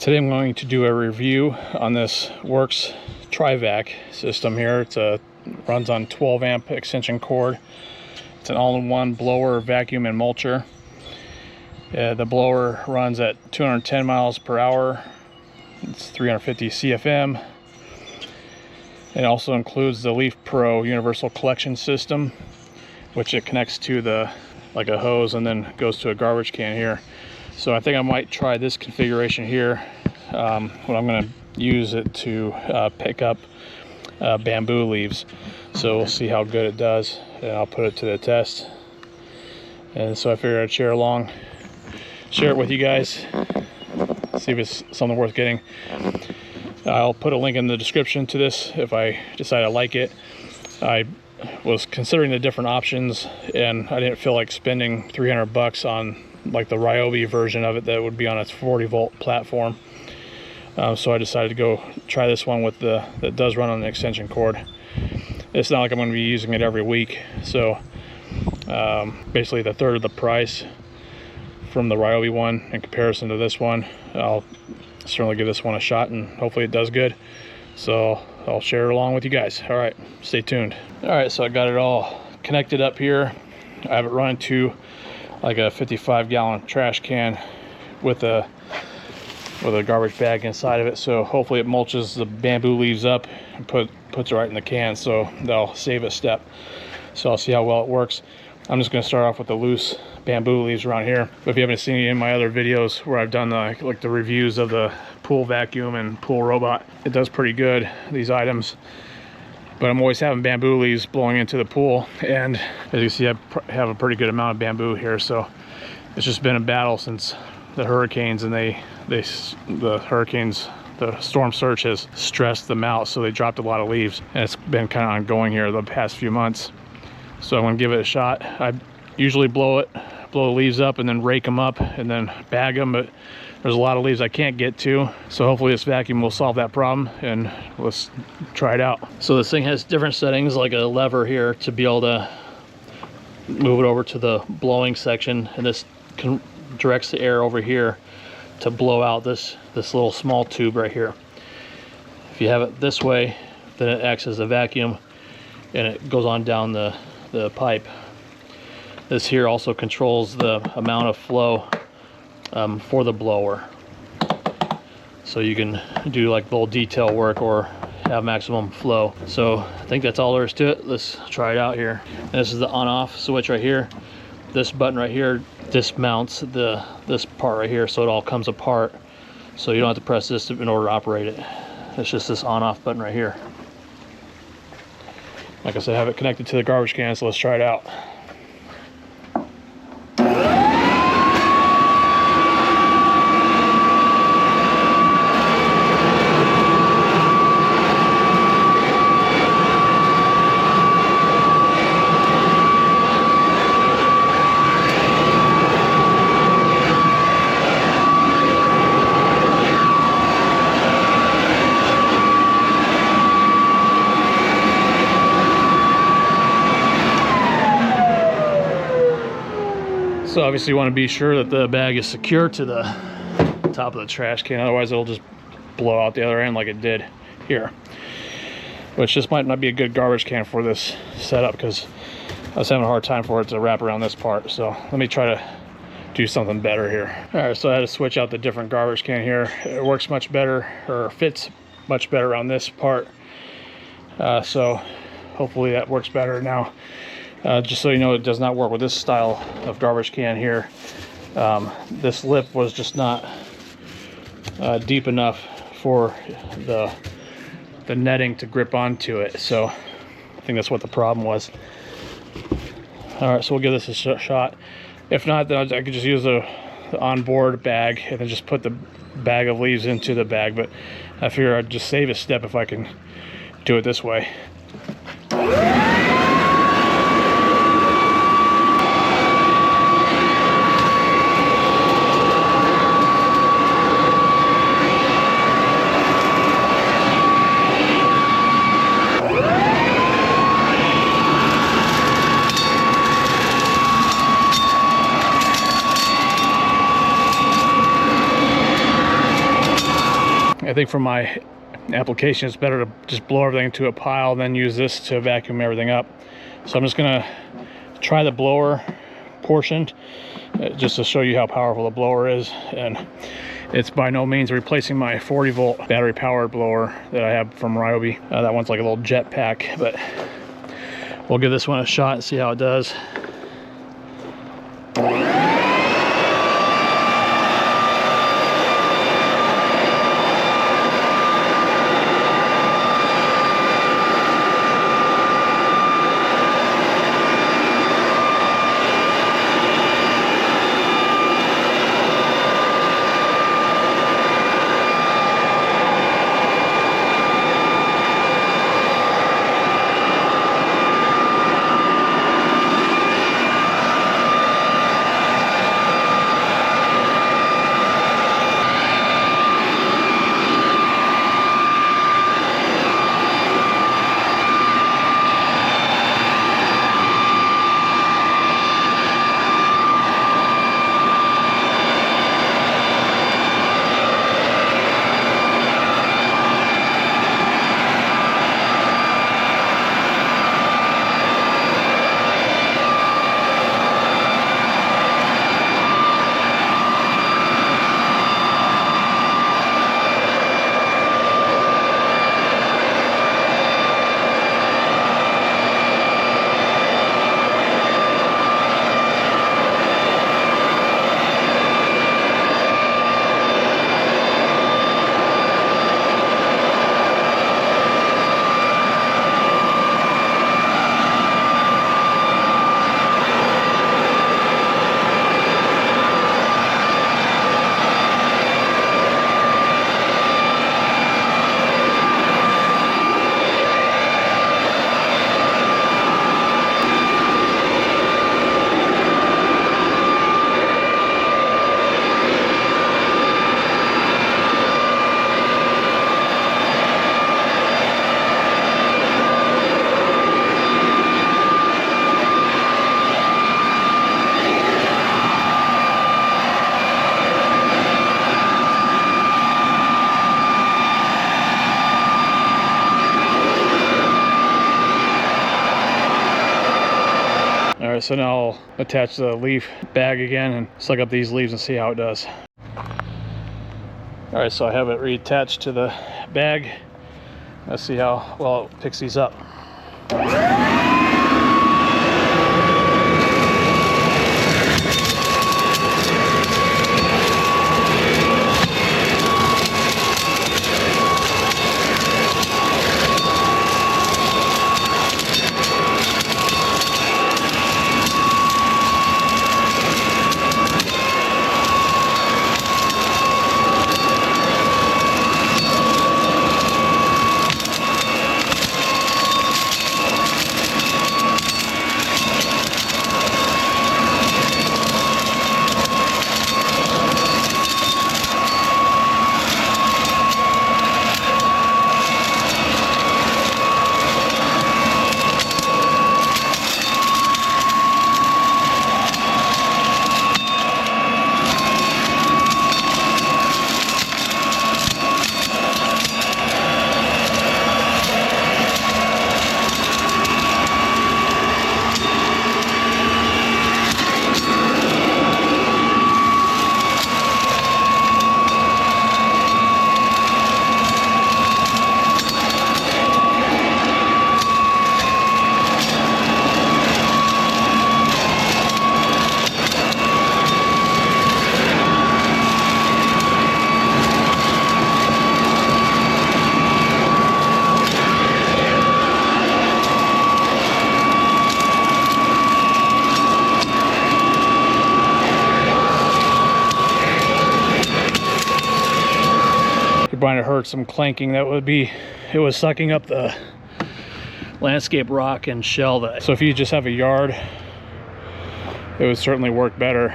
Today I'm going to do a review on this Worx Trivac system here. Runs on 12 amp extension cord. It's an all-in-one blower, vacuum, and mulcher. The blower runs at 210 miles per hour. It's 350 CFM. It also includes the Leaf Pro universal collection system, which it connects to like a hose and then goes to a garbage can here. So I think I might try this configuration here. What I'm going to use it to pick up bamboo leaves. So we'll see how good it does, and I'll put it to the test. And so I figured I'd share it with you guys, see if it's something worth getting. I'll put a link in the description to this if I decide I like it. I was considering the different options, and I didn't feel like spending 300 bucks on like the Ryobi version of it that would be on its 40-volt platform. So I decided to go try this one with that does run on an extension cord. It's not like I'm going to be using it every week, so basically the third of the price from the Ryobi one in comparison to this one. I'll certainly give this one a shot, and hopefully it does good. So I'll share it along with you guys. All right, stay tuned. All right, so I got it all connected up here. I have it run to like a 55-gallon trash can with a garbage bag inside of it. So hopefully it mulches the bamboo leaves up and puts it right in the can, so that'll save a step. So I'll see how well it works. I'm just going to start off with the loose bamboo leaves around here. But if you haven't seen any of my other videos where I've done like the reviews of the pool vacuum and pool robot, it does pretty good, these items. But I'm always having bamboo leaves blowing into the pool, and as you see, I have a pretty good amount of bamboo here. So it's just been a battle since the hurricanes, and the storm surge has stressed them out, so they dropped a lot of leaves, and it's been kind of ongoing here the past few months. So I'm gonna give it a shot. I usually blow the leaves up and then rake them up and then bag them, but there's a lot of leaves I can't get to, so hopefully this vacuum will solve that problem, and let's try it out. So this thing has different settings, like a lever here to be able to move it over to the blowing section, and this directs the air over here to blow out this little small tube right here. If you have it this way, then it acts as a vacuum and it goes on down the pipe. This here also controls the amount of flow for the blower, so you can do like little detail work or have maximum flow. So I think that's all there is to it. Let's try it out here. And this is the on-off switch right here. This button right here dismounts this part right here, so it all comes apart, so you don't have to press this in order to operate it. It's just this on-off button right here. Like I said, I have it connected to the garbage can, so let's try it out. So obviously you want to be sure that the bag is secure to the top of the trash can, otherwise it'll just blow out the other end like it did here. Which just might not be a good garbage can for this setup, because I was having a hard time for it to wrap around this part. So let me try to do something better here. All right, so I had to switch out the different garbage can here. It works much better, or fits much better around this part. So hopefully that works better now. Just so you know, it does not work with this style of garbage can here. This lip was just not deep enough for the netting to grip onto it, so I think that's what the problem was. All right, so we'll give this a shot. If not, then I could just use the onboard bag and then just put the bag of leaves into the bag, but I figure I'd just save a step if I can do it this way. I think for my application, it's better to just blow everything into a pile and then use this to vacuum everything up. So I'm just gonna try the blower portion just to show you how powerful the blower is. And it's by no means replacing my 40-volt battery powered blower that I have from Ryobi. That one's like a little jet pack, but we'll give this one a shot and see how it does. Alright, so now I'll attach the leaf bag again and suck up these leaves and see how it does. Alright, so I have it reattached to the bag. Let's see how well it picks these up. You might have heard some clanking. That would be, it was sucking up the landscape rock and shell. So if you just have a yard, it would certainly work better.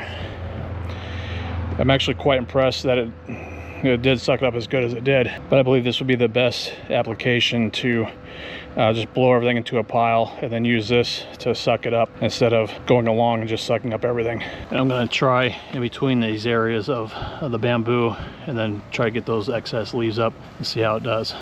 I'm actually quite impressed that it did suck it up as good as it did. But I believe this would be the best application to just blow everything into a pile and then use this to suck it up instead of going along and just sucking up everything. And I'm going to try in between these areas of the bamboo and then try to get those excess leaves up and see how it does.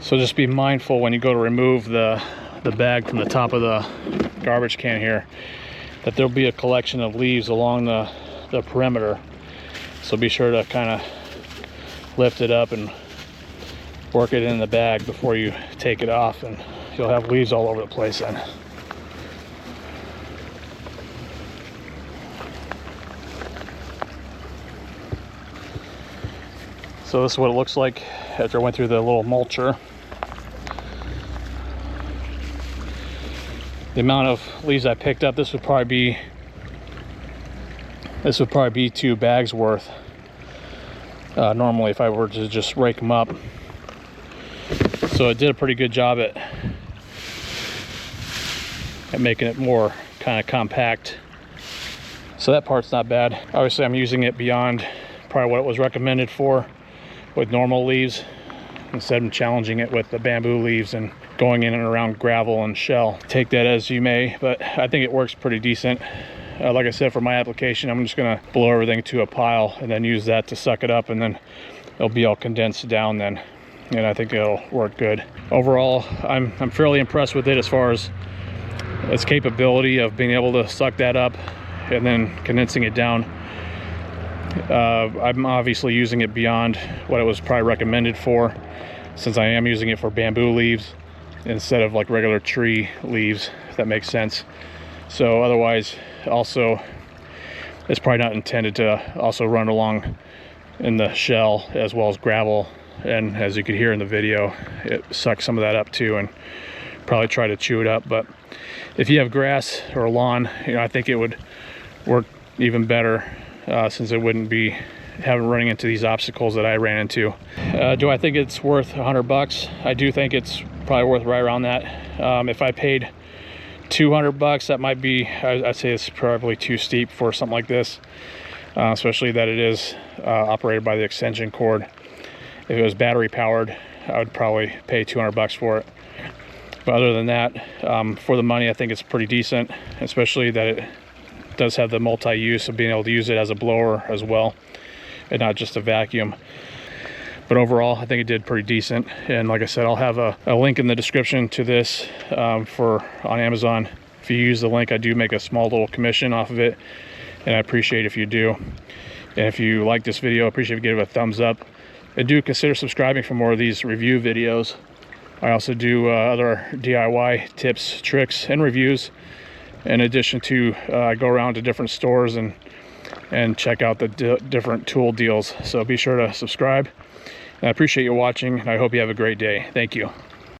So just be mindful when you go to remove the bag from the top of the garbage can here, that there'll be a collection of leaves along the perimeter. So be sure to kind of lift it up and work it in the bag before you take it off, and you'll have leaves all over the place then. So this is what it looks like after I went through the little mulcher. The amount of leaves I picked up, this would probably be 2 bags worth. Normally, if I were to just rake them up. So it did a pretty good job at making it more kind of compact. So that part's not bad. Obviously, I'm using it beyond probably what it was recommended for with normal leaves, instead of challenging it with the bamboo leaves and going in and around gravel and shell. Take that as you may, but I think it works pretty decent. Like I said, for my application, I'm just gonna blow everything to a pile and then use that to suck it up, and then it'll be all condensed down then, and I think it'll work good. Overall, I'm fairly impressed with it as far as its capability of being able to suck that up and then condensing it down. I'm obviously using it beyond what it was probably recommended for, since I am using it for bamboo leaves instead of like regular tree leaves, if that makes sense. So otherwise, also, it's probably not intended to also run along in the shell as well as gravel, and as you could hear in the video, it sucks some of that up too and probably try to chew it up. But if you have grass or lawn, I think it would work even better, since it wouldn't be running into these obstacles that I ran into. Do I think it's worth $100? I do think it's probably worth right around that. If I paid $200, that might be, I'd say it's probably too steep for something like this, especially that it is operated by the extension cord. If it was battery powered, I would probably pay $200 for it. But other than that, for the money, I think it's pretty decent, especially that it does have the multi-use of being able to use it as a blower as well, and not just a vacuum. But overall, I think it did pretty decent. And like I said, I'll have a link in the description to this on Amazon. If you use the link, I do make a small little commission off of it, and I appreciate if you do. And if you like this video, I appreciate if you give it a thumbs up, and do consider subscribing for more of these review videos. I also do other DIY tips, tricks, and reviews. In addition to go around to different stores and check out the different tool deals. So be sure to subscribe. And I appreciate you watching, and I hope you have a great day. Thank you.